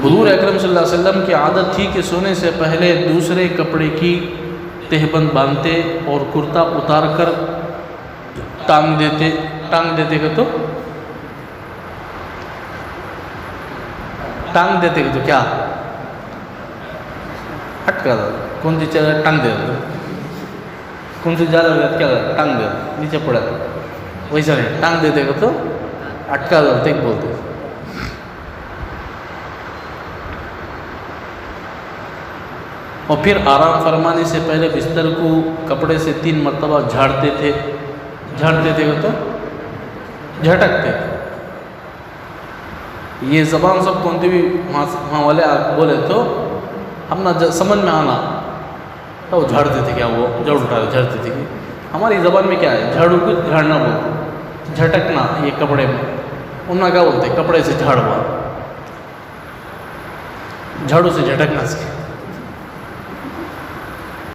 हुजूर अकरम सल्लल्लाहु अलैहि वसल्लम की आदत थी कि सोने से पहले दूसरे कपड़े की तहबंद बांधते और कुर्ता उतार कर टांग देते का तो टांग देते का तो क्या अटका कौन सी चीज़ टांग दे कौन सी ज़्यादा क्या टांग दे नीचे पड़ा वैसा नहीं टांग देते का तो अटका देते बोलते। और फिर आराम फरमाने से पहले बिस्तर को कपड़े से 3 मरतबा झाड़ते थे तो झटकते। ये ज़बान सब कौन भी वहाँ वाले बोले तो हम ना समझ में आना तो वो झाड़ते थे क्या वो झाड़ू उठा झाड़ते थे कि हमारी ज़बान में क्या है झाड़ू को झाड़ना बोलते झटकना ये कपड़े में उन्ना क्या बोलते कपड़े से झाड़वा झाड़ू से झटकना से